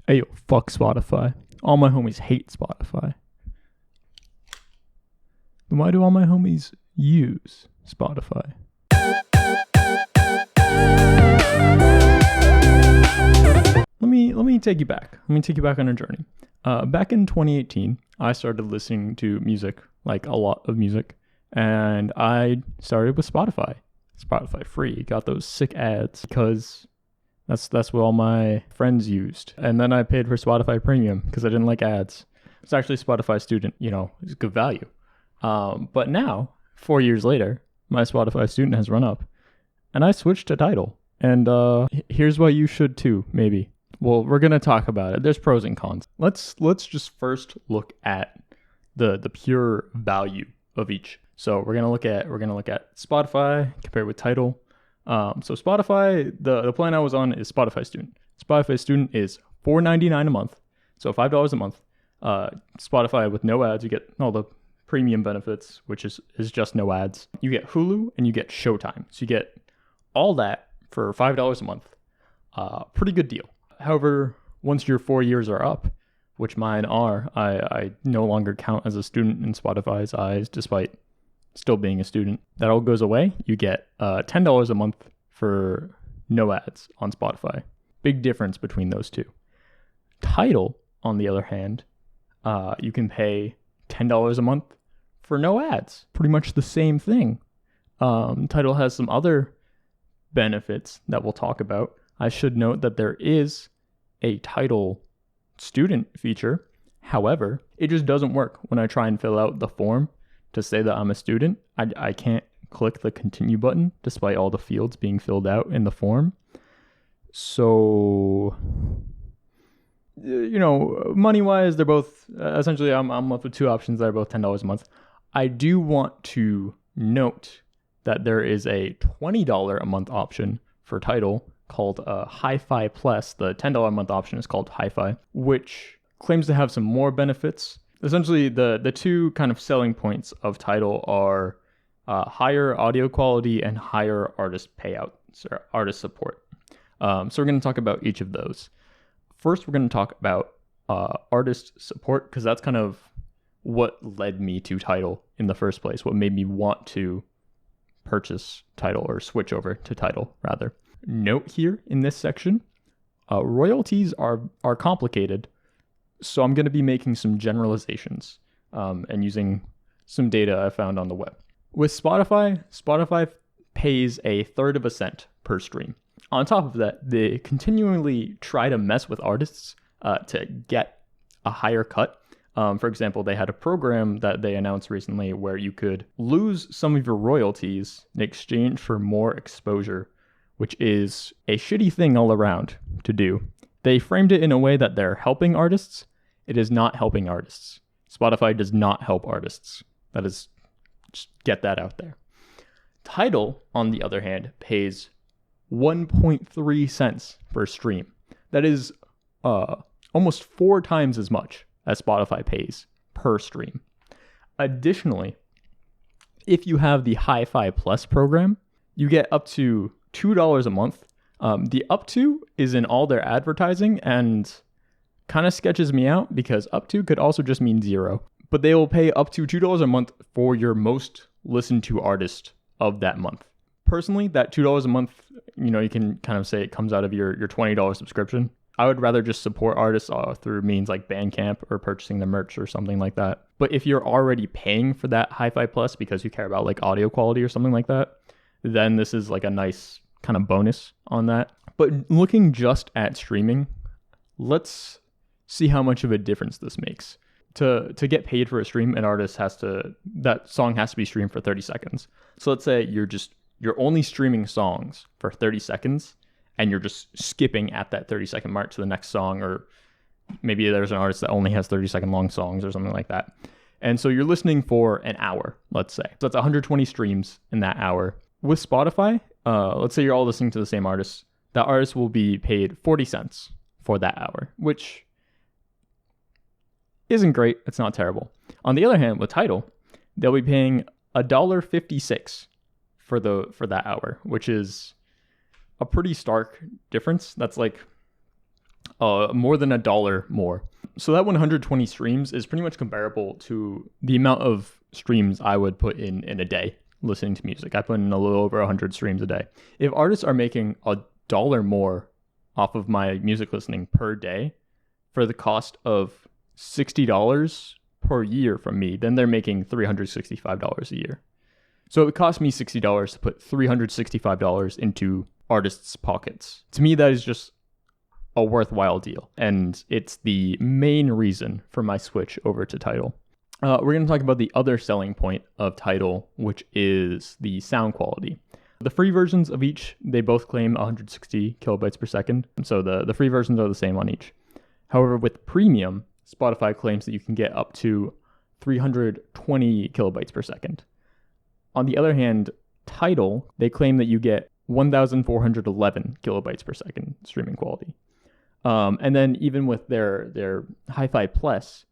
Hey, yo, fuck Spotify. All my homies hate Spotify. Then why do all my homies use Spotify? Let me take you back. Let me take you back on a journey. Back in 2018, I started listening to music, like a lot of music, and I started with Spotify. Spotify free. Got those sick ads because that's what all my friends used. And then I paid for Spotify Premium because I didn't like ads. It's actually Spotify Student, it's good value. But now, 4 years later, my Spotify Student has run up, and I switched to Tidal. And here's why you should too, maybe. Well, we're gonna talk about it. There's pros and cons. Let's just first look at the pure value of each. So we're gonna look at Spotify compared with Tidal. So Spotify, the plan I was on is Spotify Student. Spotify Student is $4.99 a month, so $5 a month. Spotify with no ads, you get all the premium benefits, which is just no ads. You get Hulu and you get Showtime, so you get all that for $5 a month. Pretty good deal. However, once your 4 years are up, which mine are, I no longer count as a student in Spotify's eyes, despite still being a student. That all goes away. You get $10 a month for no ads on Spotify. Big difference between those two. Tidal, on the other hand, you can pay $10 a month for no ads. Pretty much the same thing. Tidal has some other benefits that we'll talk about. I should note that there is a Tidal student feature. However, it just doesn't work when I try and fill out the form to say that I'm a student. I can't click the continue button despite all the fields being filled out in the form. So, money-wise, they're both, essentially I'm left with two options that are both $10 a month. I do want to note that there is a $20 a month option for Tidal called Hi-Fi Plus. The $10 a month option is called Hi-Fi, which claims to have some more benefits. Essentially, the two kind of selling points of Tidal are higher audio quality and higher artist payouts or artist support. So we're going to talk about each of those. First, we're going to talk about artist support, because that's kind of what led me to Tidal in the first place, what made me want to purchase Tidal, or switch over to Tidal, rather. Note here in this section, royalties are complicated, so I'm going to be making some generalizations and using some data I found on the web. With Spotify pays a third of a cent per stream. On top of that, they continually try to mess with artists to get a higher cut. For example, they had a program that they announced recently where you could lose some of your royalties in exchange for more exposure, which is a shitty thing all around to do. They framed it in a way that they're helping artists. It is not helping artists. Spotify does not help artists. That is, just get that out there. Tidal, on the other hand, pays 1.3 cents per stream. That is almost 4 times as much as Spotify pays per stream. Additionally, if you have the Hi-Fi Plus program, you get up to $2 a month. The up to is in all their advertising and kind of sketches me out, because up to could also just mean zero. But they will pay up to $2 a month for your most listened to artist of that month. Personally, that $2 a month, you can kind of say it comes out of your $20 subscription. I would rather just support artists through means like Bandcamp or purchasing the merch or something like that. But if you're already paying for that Hi-Fi Plus because you care about like audio quality or something like that, then this is like a nice kind of bonus on that. But looking just at streaming, let's see how much of a difference this makes. To get paid for a stream, an artist that song has to be streamed for 30 seconds. So let's say you're only streaming songs for 30 seconds and you're just skipping at that 30-second mark to the next song, or maybe there's an artist that only has 30-second long songs or something like that. And so you're listening for an hour, let's say. So that's 120 streams in that hour. With Spotify, let's say you're all listening to the same artist. That artist will be paid 40 cents for that hour, which isn't great. It's not terrible. On the other hand, with Tidal, they'll be paying $1.56 for that hour, which is a pretty stark difference. That's like more than $1 more. So that 120 streams is pretty much comparable to the amount of streams I would put in a day listening to music. I put in a little over 100 streams a day. If artists are making $1 more off of my music listening per day for the cost of $60 per year from me, then they're making $365 a year. So it would cost me $60 to put $365 into artists' pockets. To me, that is just a worthwhile deal. And it's the main reason for my switch over to Tidal. We're going to talk about the other selling point of Tidal, which is the sound quality. The free versions of each, they both claim 160 kilobytes per second. So the free versions are the same on each. However, with premium, Spotify claims that you can get up to 320 kilobytes per second. On the other hand, Tidal, they claim that you get 1,411 kilobytes per second streaming quality. And then even with their Hi-Fi Plus,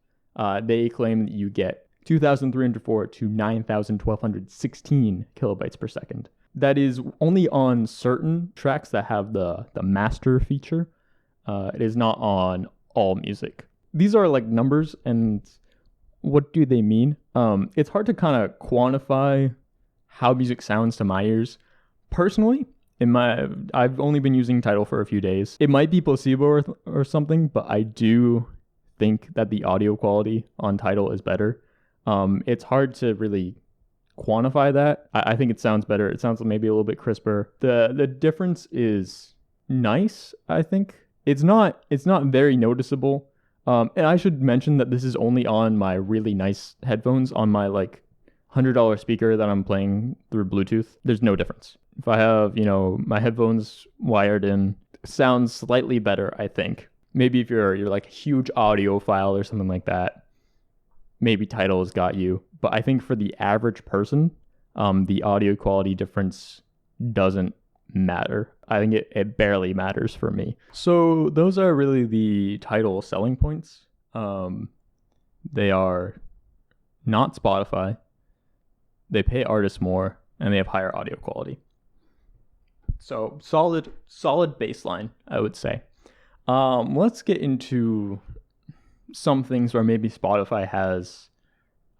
they claim that you get 2,304 to 9,1216 kilobytes per second. That is only on certain tracks that have the master feature. It is not on all music. These are like numbers, and what do they mean? It's hard to kind of quantify how music sounds to my ears. Personally, I've only been using Tidal for a few days. It might be placebo or something, but I do think that the audio quality on Tidal is better. It's hard to really quantify that. I think it sounds better. It sounds maybe a little bit crisper. The difference is nice, I think. It's not very noticeable. And I should mention that this is only on my really nice headphones on my like $100 speaker that I'm playing through Bluetooth. There's no difference. If I have, my headphones wired in, sounds slightly better, I think. Maybe if you're like a huge audiophile or something like that, maybe Tidal has got you. But I think for the average person, the audio quality difference doesn't matter. I think it barely matters for me. So those are really the Tidal selling points. They are not Spotify. They pay artists more, and they have higher audio quality. So solid baseline, I would say. Let's get into some things where maybe Spotify has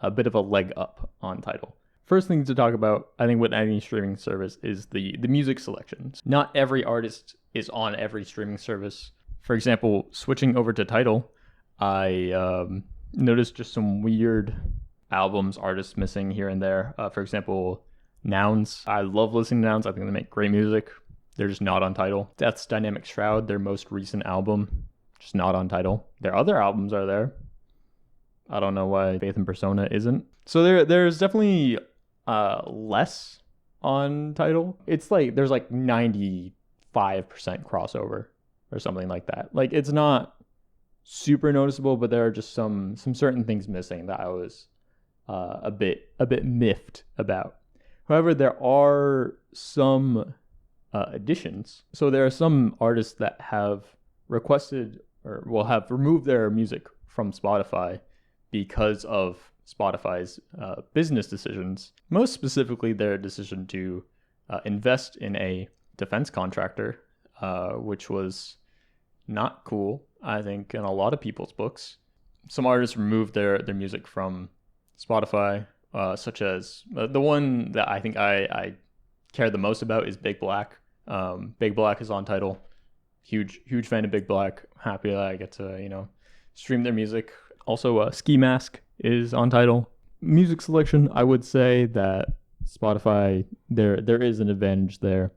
a bit of a leg up on Tidal. First thing to talk about, I think with any streaming service, is the music selections. Not every artist is on every streaming service. For example, switching over to Tidal, I noticed just some weird albums, artists missing here and there. For example, Nouns. I love listening to Nouns. I think they make great music. They're just not on Tidal. Death's Dynamic Shroud, their most recent album, just not on Tidal. Their other albums are there. I don't know why Faith and Persona isn't. So there's definitely less on Tidal. It's like there's like 95% crossover or something like that. Like it's not super noticeable, but there are just some certain things missing that I was a bit miffed about. However, there are some additions. So there are some artists that have requested or will have removed their music from Spotify because of Spotify's business decisions. Most specifically, their decision to invest in a defense contractor, which was not cool, I think, in a lot of people's books. Some artists removed their music from Spotify, such as the one that I think I care the most about is Big Black. Big Black is on Tidal. Huge fan of Big Black. Happy that I get to stream their music. Also, Ski Mask is on Tidal. Music selection, I would say that Spotify, there is an advantage there,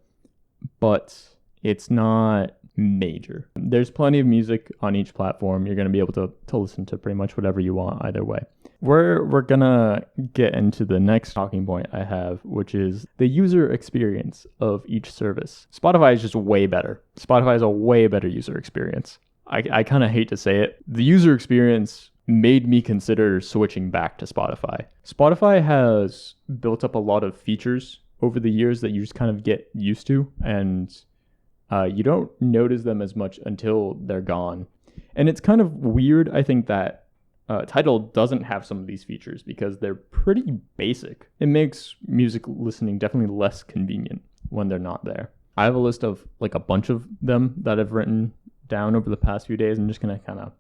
but it's not major. There's plenty of music on each platform. You're going to be able to listen to pretty much whatever you want either way. We're going to get into the next talking point I have, which is the user experience of each service. Spotify is just way better. Spotify has a way better user experience. I kind of hate to say it. The user experience made me consider switching back to Spotify. Spotify has built up a lot of features over the years that you just kind of get used to, and you don't notice them as much until they're gone. And it's kind of weird, I think, that Tidal doesn't have some of these features because they're pretty basic. It makes music listening definitely less convenient when they're not there. I have a list of like a bunch of them that I've written down over the past few days. I'm just going to kind of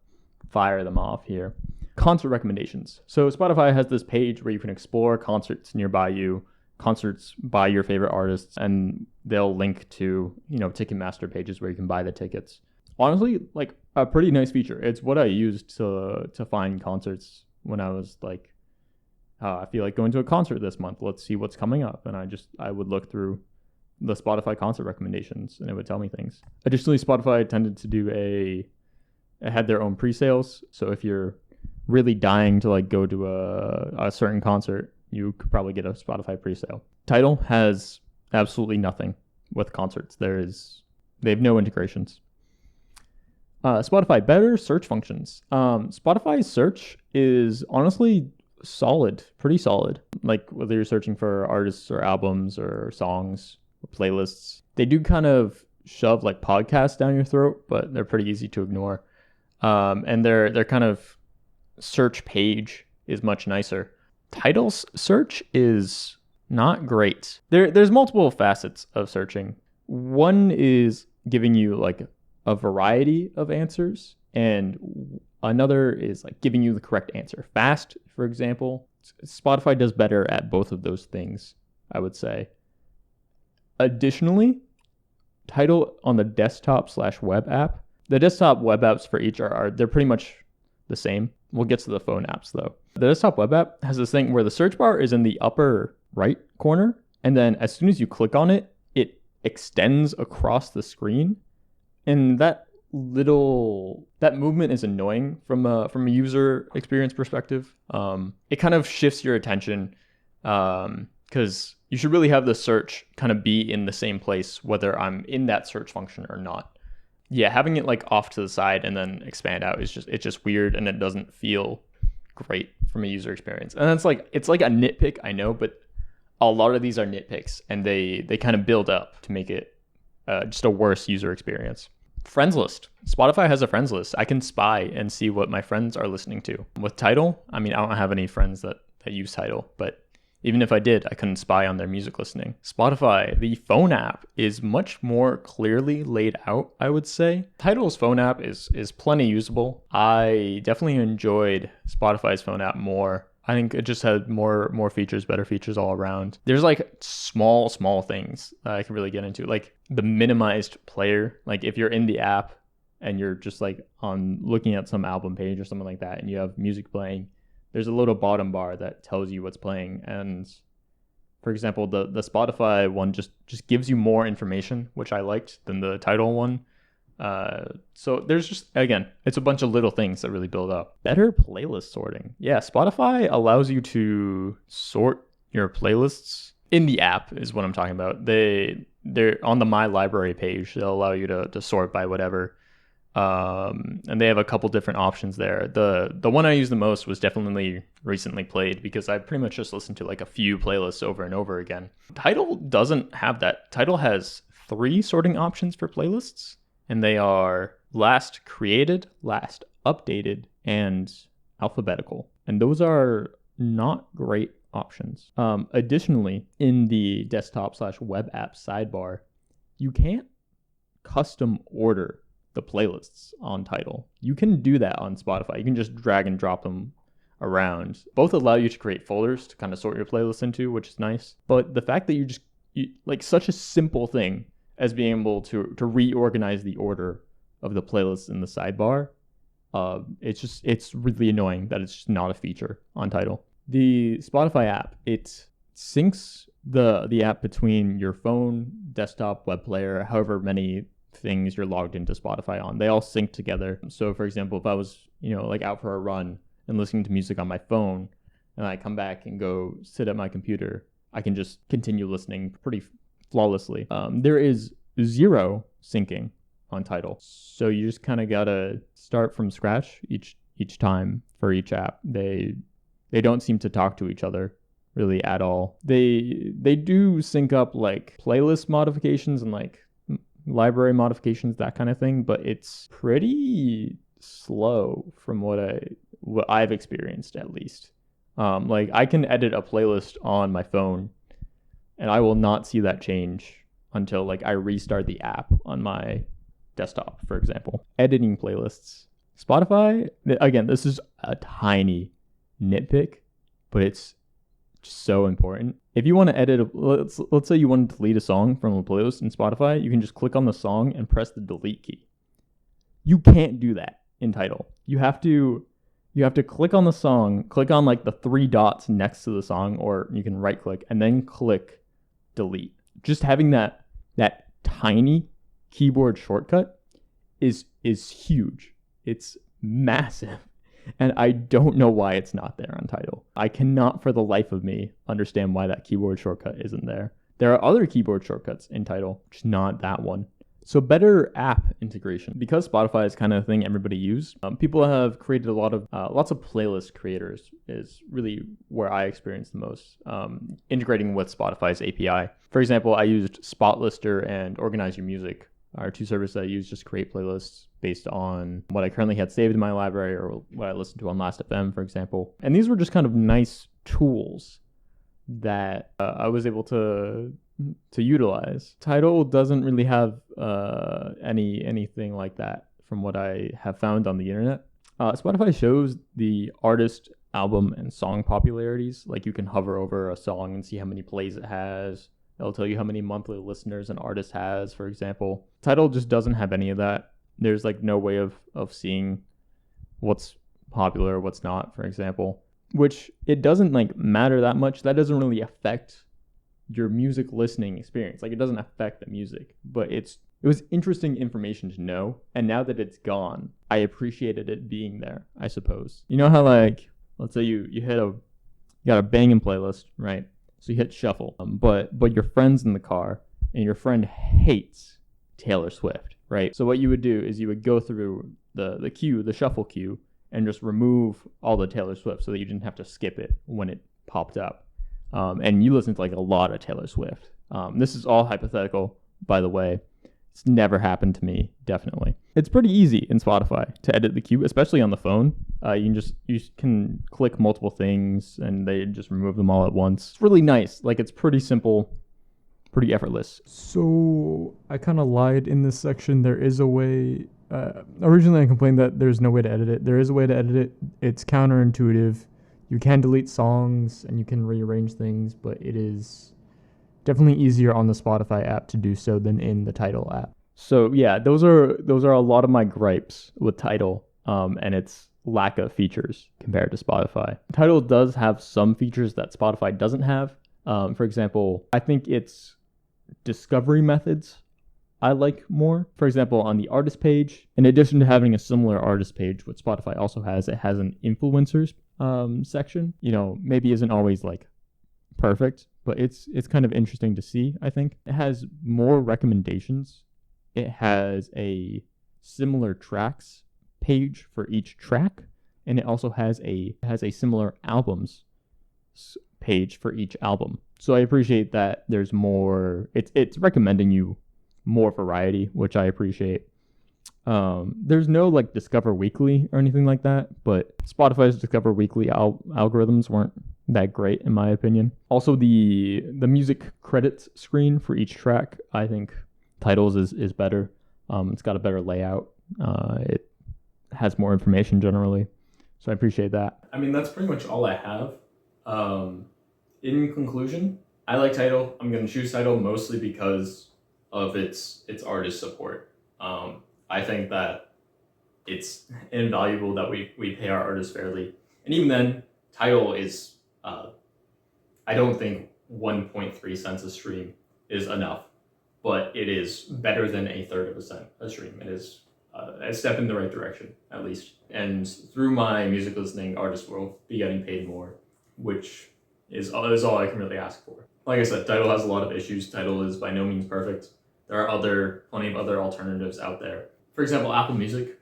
fire them off here. Concert recommendations. So Spotify has this page where you can explore concerts nearby you, concerts by your favorite artists, and they'll link to, Ticketmaster pages where you can buy the tickets. Honestly, like a pretty nice feature. It's what I used to find concerts when I was like, I feel like going to a concert this month. Let's see what's coming up. And I would look through the Spotify concert recommendations and it would tell me things. Additionally, Spotify tended to do it had their own pre-sales. So if you're really dying to like go to a certain concert, you could probably get a Spotify pre-sale. Tidal has absolutely nothing with concerts. They have no integrations. Spotify, better search functions. Spotify's search is honestly solid, pretty solid. Like whether you're searching for artists or albums or songs or playlists, they do kind of shove like podcasts down your throat, but they're pretty easy to ignore. And their kind of search page is much nicer. Tidal's search is not great. There's multiple facets of searching. One is giving you like a variety of answers, and another is like giving you the correct answer fast, for example. Spotify does better at both of those things, I would say. Additionally, Tidal on the desktop/web app, the desktop web apps for each they're pretty much the same. We'll get to the phone apps though. The desktop web app has this thing where the search bar is in the upper right corner, and then as soon as you click on it, it extends across the screen. And that movement is annoying from a user experience perspective. It kind of shifts your attention because you should really have the search kind of be in the same place whether I'm in that search function or not. Yeah, having it like off to the side and then expand out it's just weird, and it doesn't feel great from a user experience. And it's like a nitpick, I know, but a lot of these are nitpicks, and they kind of build up to make it just a worse user experience. Friends list. Spotify has a friends list. I can spy and see what my friends are listening to. With Tidal, I mean, I don't have any friends that use Tidal, but even if I did, I couldn't spy on their music listening. Spotify, the phone app, is much more clearly laid out, I would say. Tidal's phone app is plenty usable. I definitely enjoyed Spotify's phone app more. I think it just had more features, better features all around. There's like small things that I can really get into, like the minimized player. Like if you're in the app and you're just like on looking at some album page or something like that, and you have music playing, there's a little bottom bar that tells you what's playing. And for example, the Spotify one just gives you more information, which I liked, than the Tidal one. So there's just, again, it's a bunch of little things that really build up. Better playlist sorting. Yeah, Spotify allows you to sort your playlists in the app is what I'm talking about. They're on the My Library page. They'll allow you to sort by whatever. And they have a couple different options there. The one I use the most was definitely recently played, because I pretty much just listened to like a few playlists over and over again. Tidal doesn't have that. Tidal has 3 sorting options for playlists, and they are last created, last updated, and alphabetical. And those are not great options. Additionally, in the desktop/web app sidebar, you can't custom order the playlists on Tidal. You can do that on Spotify. You can just drag and drop them around. Both allow you to create folders to kind of sort your playlists into, which is nice. But the fact that you like such a simple thing as being able to reorganize the order of the playlists in the sidebar, it's really annoying that it's just not a feature on Tidal. The Spotify app, it syncs the app between your phone, desktop, web player, however many things you're logged into Spotify on. They all sync together. So for example, if I was, like out for a run and listening to music on my phone, and I come back and go sit at my computer, I can just continue listening pretty flawlessly. There is 0 syncing on Tidal. So you just kind of gotta start from scratch each time for each app. They don't seem to talk to each other really at all. They do sync up like playlist modifications and like library modifications, that kind of thing, but it's pretty slow from what I've experienced, at least. Like I can edit a playlist on my phone and I will not see that change until like I restart the app on my desktop, for example. Editing playlists. Spotify, again, this is a tiny nitpick, but it's so important. If you want to edit, let's say you want to delete a song from a playlist in Spotify, you can just click on the song and press the delete key. You can't do that in Tidal. You have to click on the song, click on like the 3 dots next to the song, or you can right click and then click delete. Just having that tiny keyboard shortcut is huge. It's massive. And I don't know why it's not there on Tidal. I cannot for the life of me understand why that keyboard shortcut isn't there. There are other keyboard shortcuts in Tidal, just not that one. So better app integration. Because Spotify is kind of a thing everybody uses, people have created lots of playlist creators is really where I experience the most, integrating with Spotify's API. For example, I used Spotlister and Organize Your Music, are 2 services I use just to create playlists based on what I currently had saved in my library or what I listened to on Last.fm, for example. And these were just kind of nice tools that I was able to utilize. Tidal doesn't really have anything like that from what I have found on the internet. Spotify shows the artist, album, and song popularities. Like you can hover over a song and see how many plays it has. It'll tell you how many monthly listeners an artist has, for example. Tidal just doesn't have any of that. There's like no way of seeing what's popular, what's not, for example, which it doesn't like matter that much. That doesn't really affect your music listening experience. Like it doesn't affect the music, but it was interesting information to know. And now that it's gone, I appreciated it being there, I suppose. You know how like, let's say you got a banging playlist, right? So you hit shuffle, but your friend's in the car and your friend hates Taylor Swift, right? So what you would do is you would go through the queue, the shuffle queue, and just remove all the Taylor Swift so that you didn't have to skip it when it popped up. And you listen to like a lot of Taylor Swift. This is all hypothetical, by the way. It's never happened to me, definitely. It's pretty easy in Spotify to edit the queue, especially on the phone. You can click multiple things and they just remove them all at once. It's really nice. Like it's pretty simple, pretty effortless. So I kind of lied in this section. There is a way. Originally I complained that there's no way to edit it. There is a way to edit it. It's counterintuitive. You can delete songs and you can rearrange things, but it is definitely easier on the Spotify app to do so than in the Tidal app. So yeah, those are a lot of my gripes with Tidal, and its lack of features compared to Spotify. Tidal does have some features that Spotify doesn't have. For example, I think its discovery methods I like more. For example, on the artist page, in addition to having a similar artist page, what Spotify also has, it has an influencers section. You know, maybe isn't always like perfect, but it's kind of interesting to see, I think. It has more recommendations. It has a similar tracks page for each track, and it also has a similar albums page for each album. So I appreciate that there's more. It's recommending you more variety, which I appreciate. There's no like Discover Weekly or anything like that, but Spotify's Discover Weekly algorithms weren't that great in my opinion. Also, the music credits screen for each track, I think Tidal's is better. It's got a better layout. It has more information generally, so I appreciate that. I mean, that's pretty much all I have. In conclusion, I like Tidal. I'm going to choose Tidal mostly because of its artist support. I think that it's invaluable that we pay our artists fairly. And even then, Tidal is, I don't think 1.3 cents a stream is enough, but it is better than a third of a cent a stream. It is a step in the right direction, at least. And through my music listening, artists will be getting paid more, which is all I can really ask for. Like I said, Tidal has a lot of issues. Tidal is by no means perfect. There are plenty of other alternatives out there. For example, Apple Music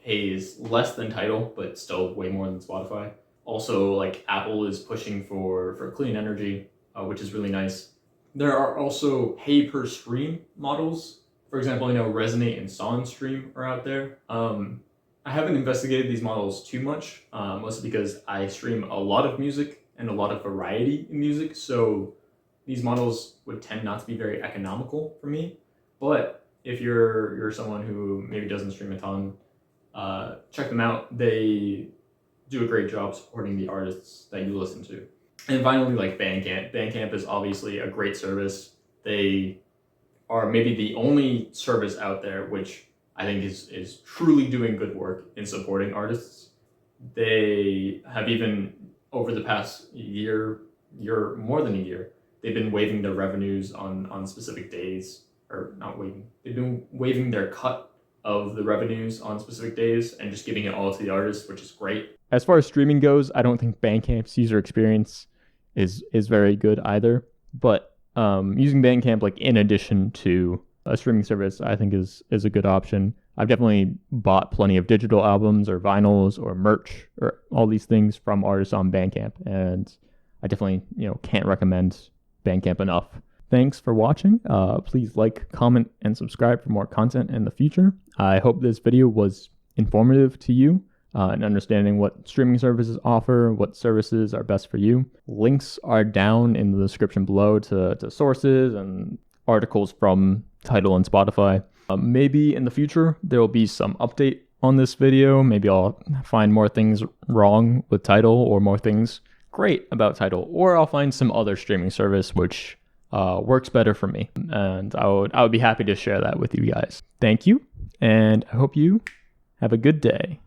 pays less than Tidal, but still way more than Spotify. Also, like Apple is pushing for clean energy, which is really nice. There are also pay per stream models. For example, Resonate and SoundStream are out there. I haven't investigated these models too much, mostly because I stream a lot of music and a lot of variety in music, so these models would tend not to be very economical for me. But if you're someone who maybe doesn't stream a ton, check them out. They do a great job supporting the artists that you listen to. And finally, like Bandcamp. Bandcamp is obviously a great service. They are maybe the only service out there which I think is truly doing good work in supporting artists. They have even over the past year, more than a year, they've been waiving their revenues on specific days, or not waiving. They've been waiving their cut of the revenues on specific days and just giving it all to the artist, which is great. As far as streaming goes, I don't think Bandcamp's user experience is very good either. But using Bandcamp like in addition to a streaming service, I think is a good option. I've definitely bought plenty of digital albums or vinyls or merch or all these things from artists on Bandcamp, and I definitely can't recommend Bandcamp enough. Thanks for watching. Please like, comment, and subscribe for more content in the future. I hope this video was informative to you in understanding what streaming services offer, what services are best for you. Links are down in the description below to sources and articles from Tidal and Spotify. Maybe in the future there will be some update on this video. Maybe I'll find more things wrong with Tidal or more things great about Tidal, or I'll find some other streaming service which works better for me, and I would be happy to share that with you guys. Thank you, and I hope you have a good day.